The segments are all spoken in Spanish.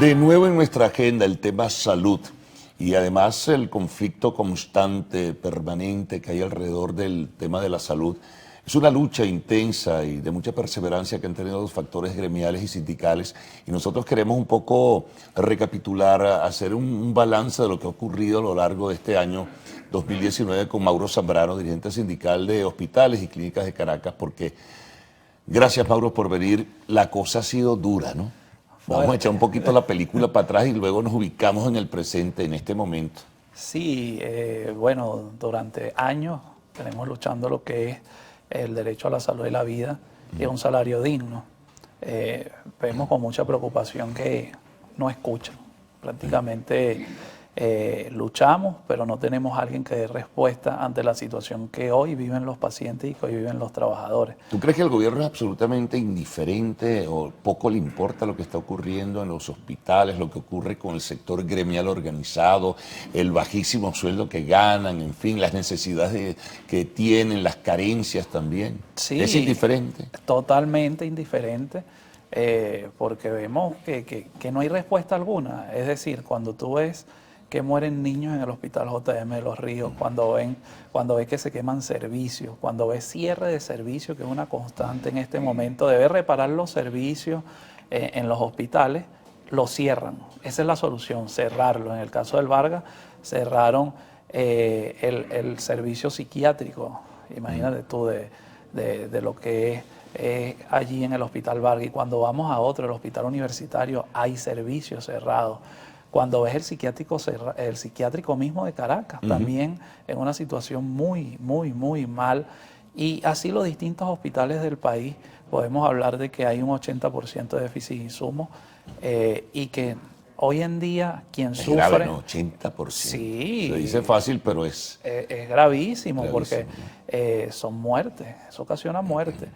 De nuevo en nuestra agenda el tema salud y además el conflicto constante, permanente que hay alrededor del tema de la salud. Es una lucha intensa y de mucha perseverancia que han tenido los factores gremiales y sindicales, y nosotros queremos un poco recapitular, hacer un balance de lo que ha ocurrido a lo largo de este año 2019 con Mauro Zambrano, dirigente sindical de hospitales y clínicas de Caracas, porque gracias, Mauro, por venir. La cosa ha sido dura, ¿no? Vamos a echar un poquito la película para atrás y luego nos ubicamos en el presente, en este momento. Sí, bueno, durante años tenemos luchando lo que es el derecho a la salud y la vida y a un salario digno. Vemos con mucha preocupación que no escuchan. Prácticamente luchamos, pero no tenemos a alguien que dé respuesta ante la situación que hoy viven los pacientes y que hoy viven los trabajadores. ¿Tú crees que el gobierno es absolutamente indiferente o poco le importa lo que está ocurriendo en los hospitales, lo que ocurre con el sector gremial organizado, el bajísimo sueldo que ganan, en fin, las necesidades que tienen, las carencias también? Sí, ¿Es indiferente? Totalmente indiferente, porque vemos que no hay respuesta alguna. Es decir, cuando tú ves que mueren niños en el hospital JM de Los Ríos, cuando ves que se queman servicios, cuando ves cierre de servicios, que es una constante en este momento, debe reparar los servicios en los hospitales, lo cierran. Esa es la solución, cerrarlo. En el caso del Vargas, cerraron el servicio psiquiátrico. Imagínate tú de lo que es allí en el Hospital Vargas. Y cuando vamos a otro, el Hospital Universitario, hay servicios cerrados. Cuando ves el psiquiátrico mismo de Caracas, también en una situación muy mal. Y así los distintos hospitales del país, podemos hablar de que hay un 80% de déficit de insumos y que hoy en día quien sufre... Grave, ¿no? 80%. Sí. Se dice fácil, pero es gravísimo, porque son muertes, eso ocasiona muerte.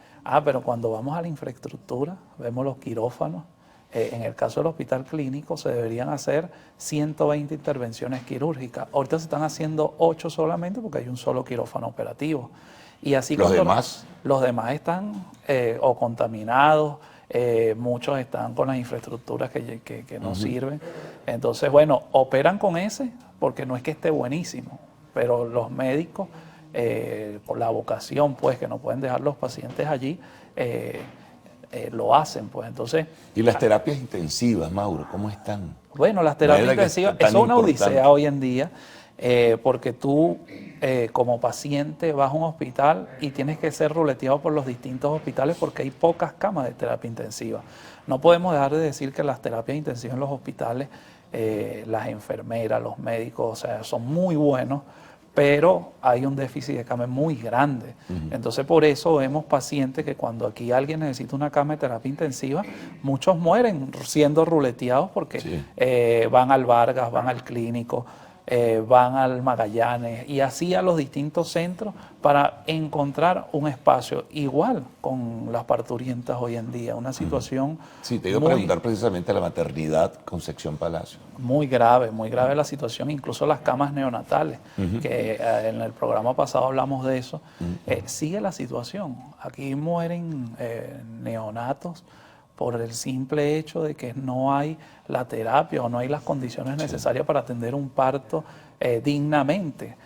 Pero cuando vamos a la infraestructura, vemos los quirófanos. En el caso del hospital clínico se deberían hacer 120 intervenciones quirúrgicas. Ahorita se están haciendo 8 solamente porque hay un solo quirófano operativo. Y así los demás están o contaminados, muchos están con las infraestructuras que no sirven. Entonces, bueno, operan con ese porque no es que esté buenísimo, pero los médicos, por la vocación, pues, que no pueden dejar los pacientes allí, lo hacen, pues. Entonces, ¿y las terapias intensivas, Mauro, cómo están? Bueno, las terapias intensivas, eso es una odisea hoy en día, porque tú como paciente vas a un hospital y tienes que ser ruleteado por los distintos hospitales porque hay pocas camas de terapia intensiva. No podemos dejar de decir que las terapias intensivas en los hospitales, las enfermeras, los médicos, o sea, son muy buenos, pero hay un déficit de cama muy grande. Entonces, por eso vemos pacientes que cuando aquí alguien necesita una cama de terapia intensiva, muchos mueren siendo ruleteados porque van al Vargas, van al Clínico, van al Magallanes y así a los distintos centros para encontrar un espacio. Igual con las parturientas hoy en día, una situación... Sí, te iba a preguntar precisamente la maternidad Concepción Palacio. Muy grave la situación, incluso las camas neonatales, que en el programa pasado hablamos de eso. Sigue la situación. Aquí mueren neonatos por el simple hecho de que no hay la terapia o no hay las condiciones necesarias para atender un parto dignamente.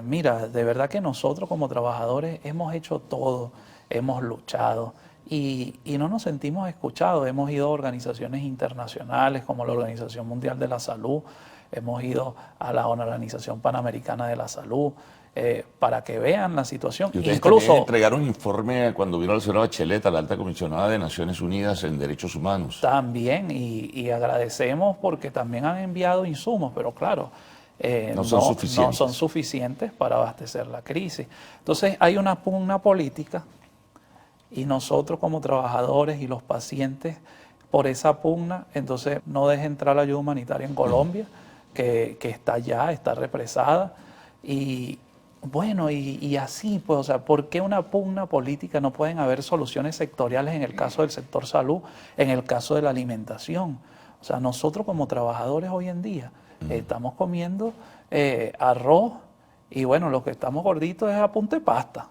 Mira, de verdad que nosotros como trabajadores hemos hecho todo, hemos luchado y no nos sentimos escuchados. Hemos ido a organizaciones internacionales como la Organización Mundial de la Salud, hemos ido a la Organización Panamericana de la Salud, para que vean la situación. Y ustedes incluso entregaron un informe cuando vino la señora Bachelet, la alta comisionada de Naciones Unidas en Derechos Humanos. También, y agradecemos porque también han enviado insumos, pero claro, no son suficientes para abastecer la crisis. Entonces hay una pugna política y nosotros como trabajadores y los pacientes por esa pugna, entonces no deja entrar la ayuda humanitaria en Colombia, que está allá, está represada. Y bueno, y así, pues, o sea, ¿por qué una pugna política? No pueden haber soluciones sectoriales en el caso del sector salud, en el caso de la alimentación. O sea, nosotros como trabajadores hoy en día estamos comiendo arroz y bueno, lo que estamos gorditos es a punta de pasta,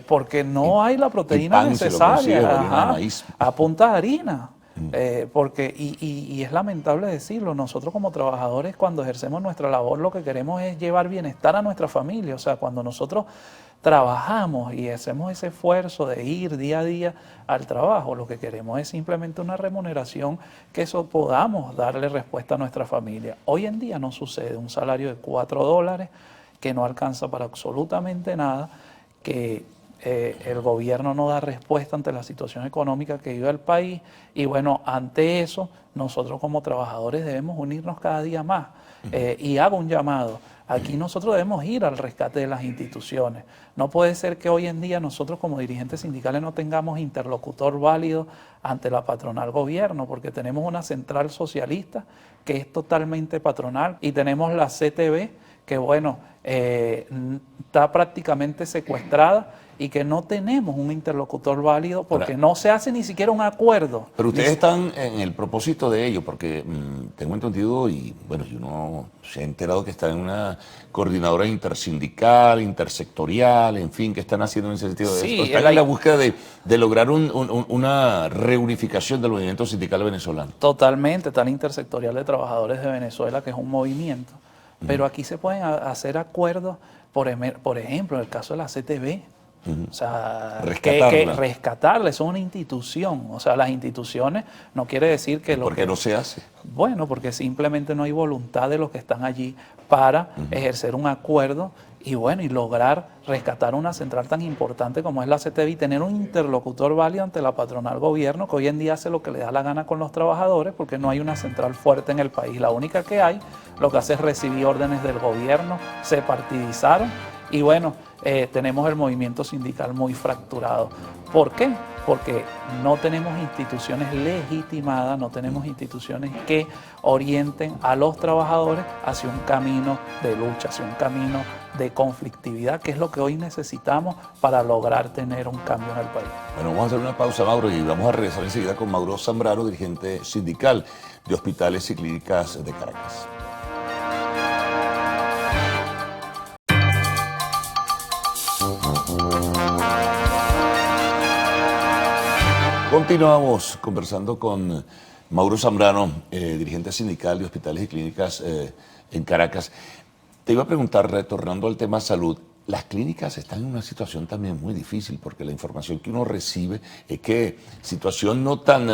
porque no hay la proteína necesaria, a punta de harina. Y es lamentable decirlo, nosotros como trabajadores cuando ejercemos nuestra labor lo que queremos es llevar bienestar a nuestra familia. O sea, cuando nosotros trabajamos y hacemos ese esfuerzo de ir día a día al trabajo, lo que queremos es simplemente una remuneración que eso podamos darle respuesta a nuestra familia. Hoy en día no sucede, un salario de $4 que no alcanza para absolutamente nada, que el gobierno no da respuesta ante la situación económica que vive el país y bueno, ante eso nosotros como trabajadores debemos unirnos cada día más. Y hago un llamado, aquí nosotros debemos ir al rescate de las instituciones. No puede ser que hoy en día nosotros como dirigentes sindicales no tengamos interlocutor válido ante la patronal gobierno, porque tenemos una central socialista que es totalmente patronal y tenemos la CTV que bueno, está prácticamente secuestrada y que no tenemos un interlocutor válido porque no se hace ni siquiera un acuerdo. Pero ustedes están en el propósito de ello, porque tengo entendido y bueno, y uno se ha enterado que está en una coordinadora intersindical, intersectorial, en fin, que están haciendo en ese sentido. Sí, están en la búsqueda de lograr una reunificación del movimiento sindical venezolano. Totalmente, está la Intersectorial de Trabajadores de Venezuela, que es un movimiento. Pero aquí se pueden hacer acuerdos, por ejemplo, en el caso de la CTV, o sea, rescatarla, es una institución. O sea, las instituciones no quiere decir que ¿Por qué no se hace? Bueno, porque simplemente no hay voluntad de los que están allí para ejercer un acuerdo y bueno, y lograr rescatar una central tan importante como es la CTV y tener un interlocutor válido ante la patronal gobierno que hoy en día hace lo que le da la gana con los trabajadores porque no hay una central fuerte en el país. La única que hay, lo que hace es recibir órdenes del gobierno, se partidizaron y bueno, tenemos el movimiento sindical muy fracturado. ¿Por qué? Porque no tenemos instituciones legitimadas, no tenemos instituciones que orienten a los trabajadores hacia un camino de lucha, hacia un camino de conflictividad, que es lo que hoy necesitamos para lograr tener un cambio en el país. Bueno, vamos a hacer una pausa, Mauro, y vamos a regresar enseguida con Mauro Zambrano, dirigente sindical de Hospitales y Clínicas de Caracas. Continuamos conversando con Mauro Zambrano, dirigente sindical de Hospitales y Clínicas en Caracas. Te iba a preguntar, retornando al tema salud, las clínicas están en una situación también muy difícil porque la información que uno recibe es que situación no tan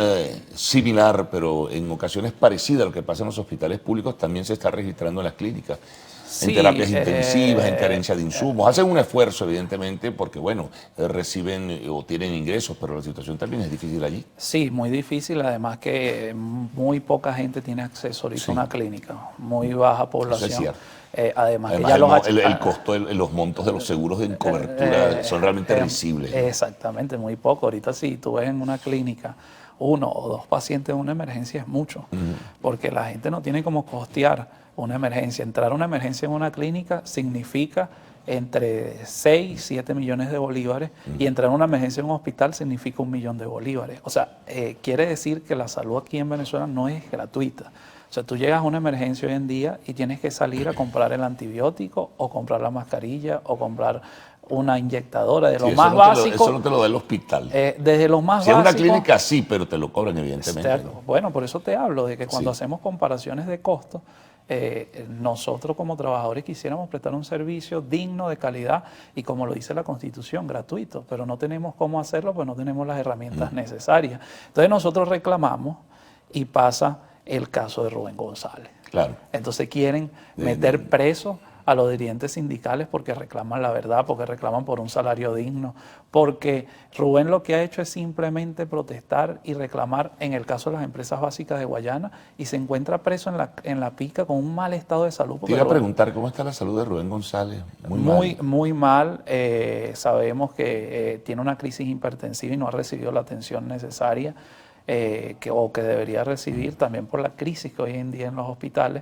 similar, pero en ocasiones parecida a lo que pasa en los hospitales públicos, también se está registrando en las clínicas. Sí, en terapias intensivas, en carencia de insumos. Hacen un esfuerzo, evidentemente, porque, bueno, reciben o tienen ingresos, pero la situación también es difícil allí. Sí, muy difícil. Además que muy poca gente tiene acceso ahorita a una clínica. Muy baja población. Eso es cierto. Además que ya el costo, los montos de los seguros de cobertura son realmente risibles. Exactamente, muy poco. Ahorita si tú ves en una clínica 1 o 2 pacientes en una emergencia es mucho, porque la gente no tiene cómo costear una emergencia. Entrar a una emergencia en una clínica significa entre 6 y 7 millones de bolívares y entrar a una emergencia en un hospital significa 1 millón de bolívares. O sea, quiere decir que la salud aquí en Venezuela no es gratuita. O sea, tú llegas a una emergencia hoy en día y tienes que salir a comprar el antibiótico o comprar la mascarilla o comprar una inyectadora de lo más básico. Eso no te lo da el hospital. Desde lo más básico. Si es una clínica, sí, pero te lo cobran evidentemente. Bueno, por eso te hablo de que cuando hacemos comparaciones de costos, nosotros como trabajadores quisiéramos prestar un servicio digno, de calidad y como lo dice la Constitución, gratuito, pero no tenemos cómo hacerlo, pues no tenemos las herramientas necesarias. Entonces nosotros reclamamos y pasa el caso de Rubén González. Claro. Entonces quieren meter preso a los dirigentes sindicales porque reclaman la verdad, porque reclaman por un salario digno, porque Rubén lo que ha hecho es simplemente protestar y reclamar en el caso de las empresas básicas de Guayana y se encuentra preso en la pica con un mal estado de salud. Te iba a preguntar, ¿cómo está la salud de Rubén González? Muy mal. Sabemos que tiene una crisis hipertensiva y no ha recibido la atención necesaria que debería recibir también por la crisis que hoy en día en los hospitales.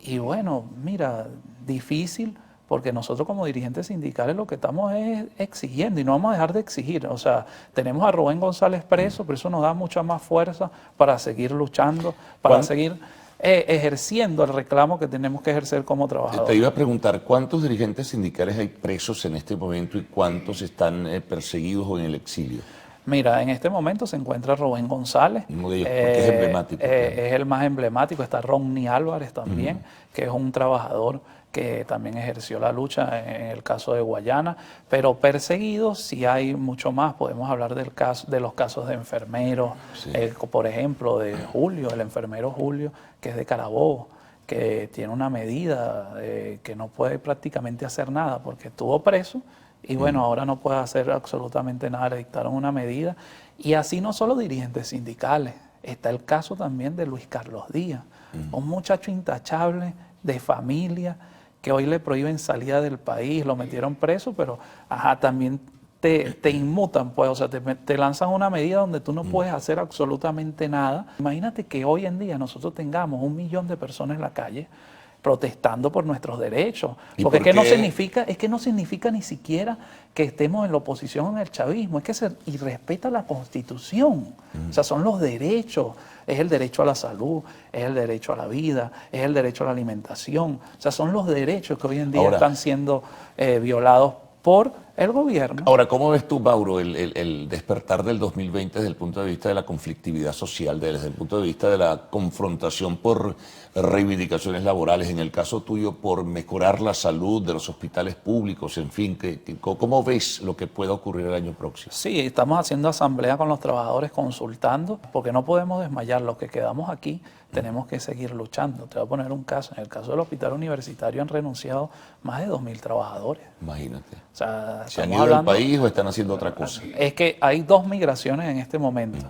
Y bueno, mira, difícil porque nosotros como dirigentes sindicales lo que estamos es exigiendo y no vamos a dejar de exigir. O sea, tenemos a Rubén González preso, pero eso nos da mucha más fuerza para seguir luchando, para seguir ejerciendo el reclamo que tenemos que ejercer como trabajadores. Te iba a preguntar, ¿cuántos dirigentes sindicales hay presos en este momento y cuántos están perseguidos o en el exilio? Mira, en este momento se encuentra Rubén González. Uno de ellos, porque es emblemático. Es el más emblemático. Está Ronnie Álvarez también, que es un trabajador que también ejerció la lucha en el caso de Guayana, pero perseguidos sí hay mucho más. Podemos hablar de los casos de enfermeros, Sí. por ejemplo, de Julio, el enfermero Julio, que es de Carabobo, que tiene una medida que no puede prácticamente hacer nada porque estuvo preso y bueno, ahora no puede hacer absolutamente nada, le dictaron una medida. Y así no solo dirigentes sindicales, está el caso también de Luis Carlos Díaz, un muchacho intachable de familia que hoy le prohíben salida del país, lo metieron preso, pero también te inmutan, pues, o sea, te lanzan una medida donde tú no puedes hacer absolutamente nada. Imagínate que hoy en día nosotros tengamos 1 millón de personas en la calle protestando por nuestros derechos. Porque es que no significa ni siquiera que estemos en la oposición o en el chavismo, es que se irrespeta la Constitución. O sea, son los derechos, es el derecho a la salud, es el derecho a la vida, es el derecho a la alimentación. O sea, son los derechos que hoy en día están siendo violados por el gobierno. Ahora, ¿cómo ves tú, Mauro, el despertar del 2020 desde el punto de vista de la conflictividad social, desde el punto de vista de la confrontación por reivindicaciones laborales, en el caso tuyo por mejorar la salud de los hospitales públicos, en fin, ¿cómo ves lo que pueda ocurrir el año próximo? Sí, estamos haciendo asamblea con los trabajadores, consultando, porque no podemos desmayar. Los que quedamos aquí tenemos que seguir luchando. Te voy a poner un caso. En el caso del hospital universitario han renunciado más de 2.000 trabajadores. Imagínate. O sea, ¿Se han ido del país o están haciendo otra cosa? Es que hay 2 migraciones en este momento.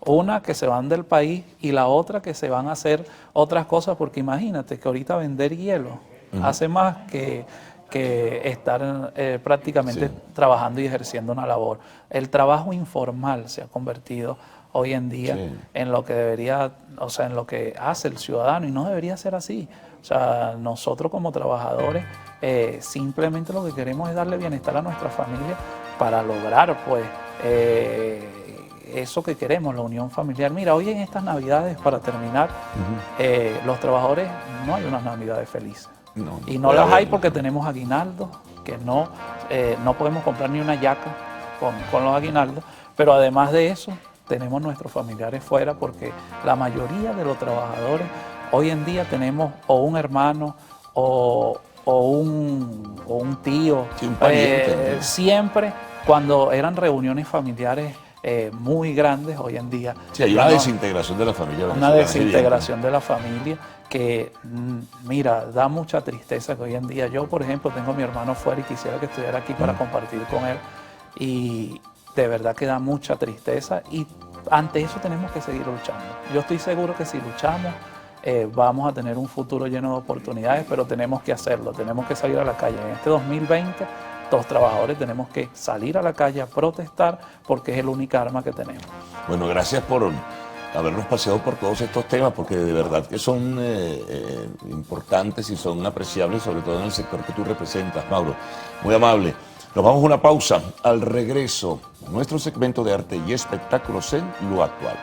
Una que se van del país y la otra que se van a hacer otras cosas, porque imagínate que ahorita vender hielo hace más que estar prácticamente trabajando y ejerciendo una labor. El trabajo informal se ha convertido hoy en día en lo que debería, o sea, en lo que hace el ciudadano, y no debería ser así. O sea, nosotros como trabajadores simplemente lo que queremos es darle bienestar a nuestra familia para lograr, pues, eso que queremos, la unión familiar. Mira, hoy en estas Navidades, para terminar, los trabajadores no hay unas Navidades felices. No, y no las hay porque tenemos aguinaldos, que no podemos comprar ni una yaca con los aguinaldos, pero además de eso, tenemos nuestros familiares fuera, porque la mayoría de los trabajadores hoy en día tenemos o un hermano o un tío, un pariente, siempre cuando eran reuniones familiares muy grandes, hoy en día. Sí, hay una desintegración de la familia. Una desintegración de la familia que, mira, da mucha tristeza que hoy en día, yo por ejemplo tengo a mi hermano fuera y quisiera que estuviera aquí para compartir con él, y de verdad que da mucha tristeza, y ante eso tenemos que seguir luchando. Yo estoy seguro que si luchamos vamos a tener un futuro lleno de oportunidades, pero tenemos que hacerlo, tenemos que salir a la calle. En este 2020 los trabajadores tenemos que salir a la calle a protestar, porque es el única arma que tenemos. Bueno, gracias por habernos paseado por todos estos temas, porque de verdad que son importantes y son apreciables, sobre todo en el sector que tú representas, Mauro. Muy amable. Nos vamos a una pausa. Al regreso, nuestro segmento de arte y espectáculos en Lo Actual.